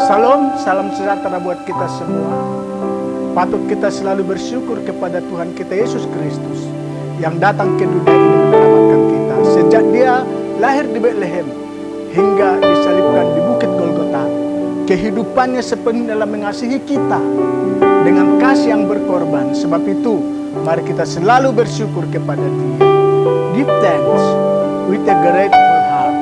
Salam sejahtera buat kita semua. Patut kita selalu bersyukur kepada Tuhan kita Yesus Kristus yang datang ke dunia ini menyelamatkan kita. Sejak Dia lahir di Betlehem hingga disalibkan di Bukit Golgota, kehidupannya sepenuhnya dalam mengasihi kita dengan kasih yang berkorban. Sebab itu, mari kita selalu bersyukur kepada Dia. Give thanks with a grateful heart.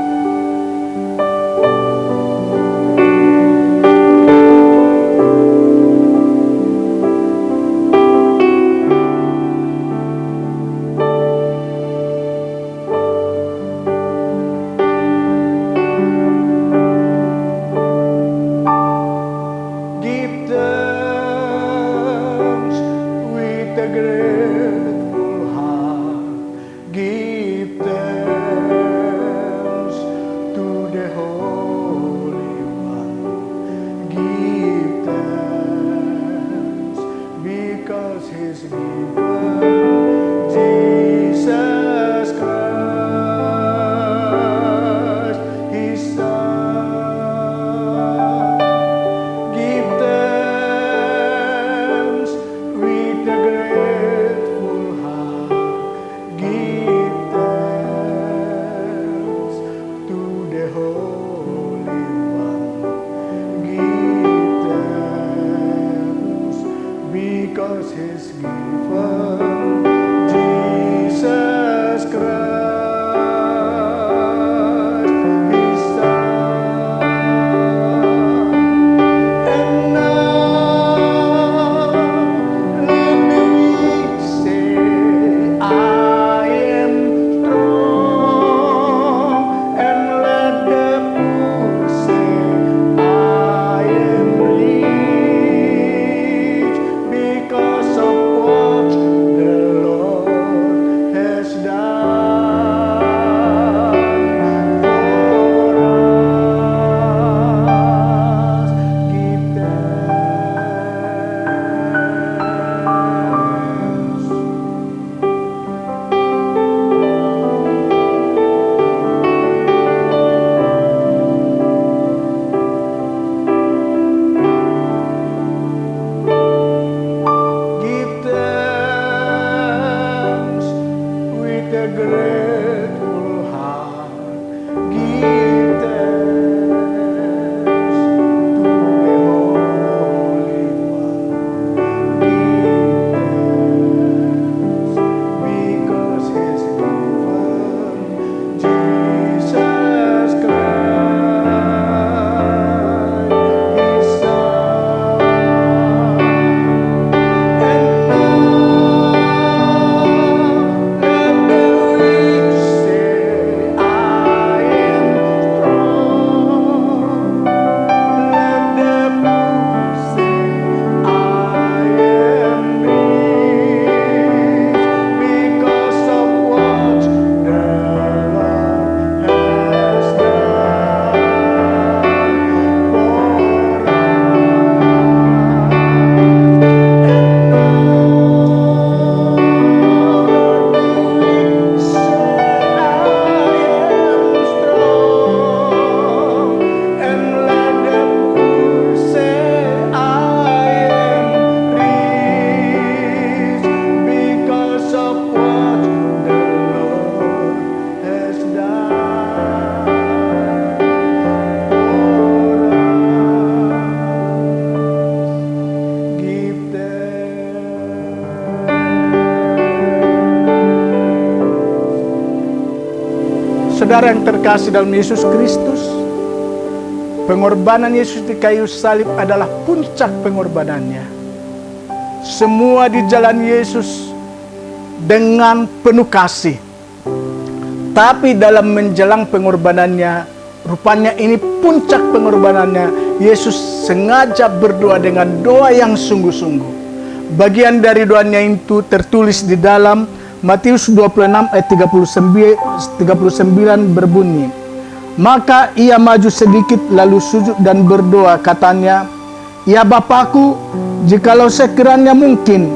Saudara yang terkasih dalam Yesus Kristus, pengorbanan Yesus di kayu salib adalah puncak pengorbanannya. Semua di jalan Yesus dengan penuh kasih. Tapi dalam menjelang pengorbanannya, rupanya ini puncak pengorbanannya, Yesus sengaja berdoa dengan doa yang sungguh-sungguh. Bagian dari doanya itu tertulis di dalam Matius 26 ayat 39 berbunyi, maka ia maju sedikit lalu sujud dan berdoa, katanya, ya Bapakku, jikalau sekiranya mungkin,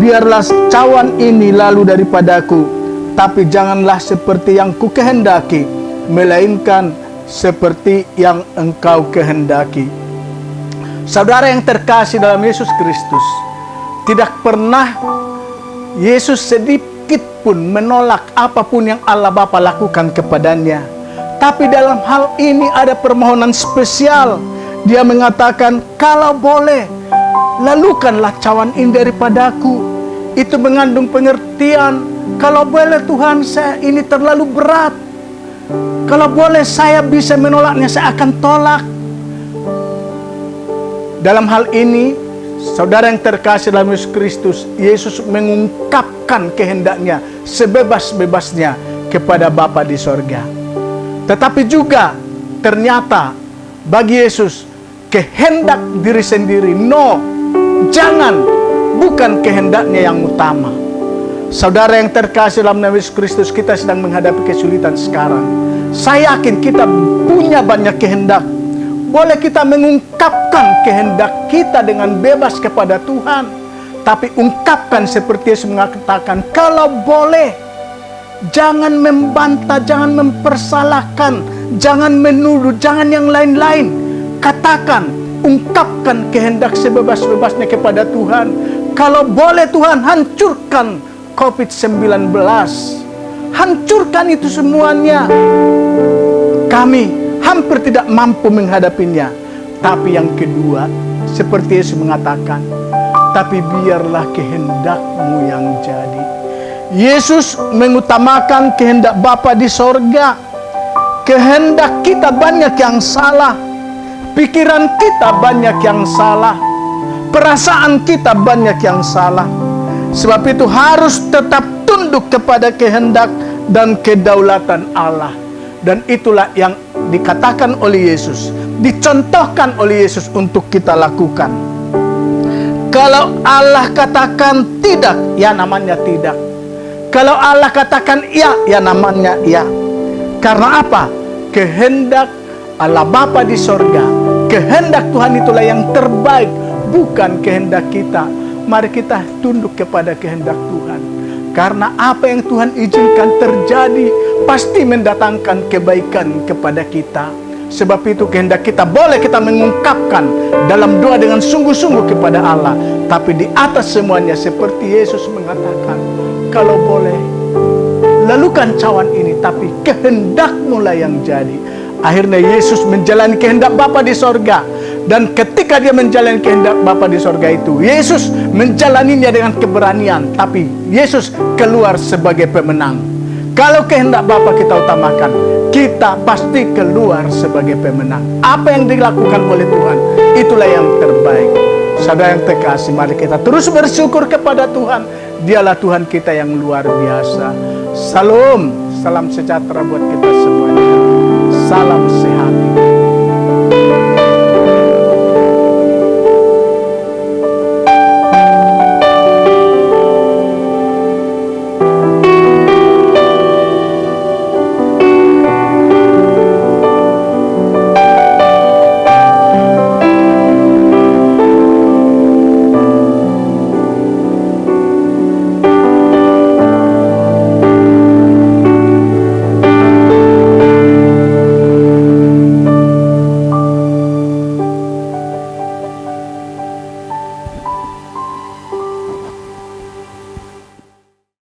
biarlah cawan ini lalu daripadaku, tapi janganlah seperti yang kukehendaki, melainkan seperti yang Engkau kehendaki. Saudara yang terkasih dalam Yesus Kristus, tidak pernah Yesus sedikit pun menolak apapun yang Allah Bapa lakukan kepadanya. Tapi dalam hal ini ada permohonan spesial. Dia mengatakan, kalau boleh, lalukanlah cawan ini daripadaku. Itu mengandung pengertian, kalau boleh Tuhan, saya ini terlalu berat. Kalau boleh saya bisa menolaknya, saya akan tolak. Dalam hal ini, saudara yang terkasih dalam Yesus Kristus, Yesus mengungkapkan kehendaknya sebebas-bebasnya kepada Bapa di sorga. Tetapi juga ternyata bagi Yesus, kehendak diri sendiri, no, jangan, bukan kehendaknya yang utama. Saudara yang terkasih dalam nama Yesus Kristus, kita sedang menghadapi kesulitan sekarang. Saya yakin kita punya banyak kehendak. Boleh kita mengungkapkan kehendak kita dengan bebas kepada Tuhan. Tapi ungkapkan seperti Yesus mengatakan, kalau boleh, jangan membantah, jangan mempersalahkan, jangan menuduh, jangan yang lain-lain. Katakan, ungkapkan kehendak sebebas-bebasnya kepada Tuhan. Kalau boleh Tuhan, hancurkan COVID-19. Hancurkan itu semuanya. Kami hampir tidak mampu menghadapinya. Tapi yang kedua, seperti Yesus mengatakan, tapi biarlah kehendak-Mu yang jadi. Yesus mengutamakan kehendak Bapa di sorga. Kehendak kita banyak yang salah. Pikiran kita banyak yang salah. Perasaan kita banyak yang salah. Sebab itu harus tetap tunduk kepada kehendak dan kedaulatan Allah. Dan itulah yang dikatakan oleh Yesus, dicontohkan oleh Yesus untuk kita lakukan. Kalau Allah katakan tidak, ya namanya tidak. Kalau Allah katakan iya, ya namanya iya. Karena apa? Kehendak Allah Bapa di sorga, kehendak Tuhan itulah yang terbaik, bukan kehendak kita. Mari kita tunduk kepada kehendak Tuhan. Karena apa yang Tuhan izinkan terjadi pasti mendatangkan kebaikan kepada kita. Sebab itu kehendak kita boleh kita mengungkapkan dalam doa dengan sungguh-sungguh kepada Allah. Tapi di atas semuanya seperti Yesus mengatakan, kalau boleh, lalukan cawan ini, tapi kehendak-Mu lah yang jadi. Akhirnya Yesus menjalani kehendak Bapa di sorga. Dan ketika dia menjalani kehendak Bapa di sorga itu, Yesus menjalaninya dengan keberanian. Tapi Yesus keluar sebagai pemenang. Kalau kehendak Bapa kita utamakan, kita pasti keluar sebagai pemenang. Apa yang dilakukan oleh Tuhan, itulah yang terbaik. Saudara yang terkasih, mari kita terus bersyukur kepada Tuhan. Dialah Tuhan kita yang luar biasa. Salam, salam sejahtera buat kita semuanya. Salam sehat.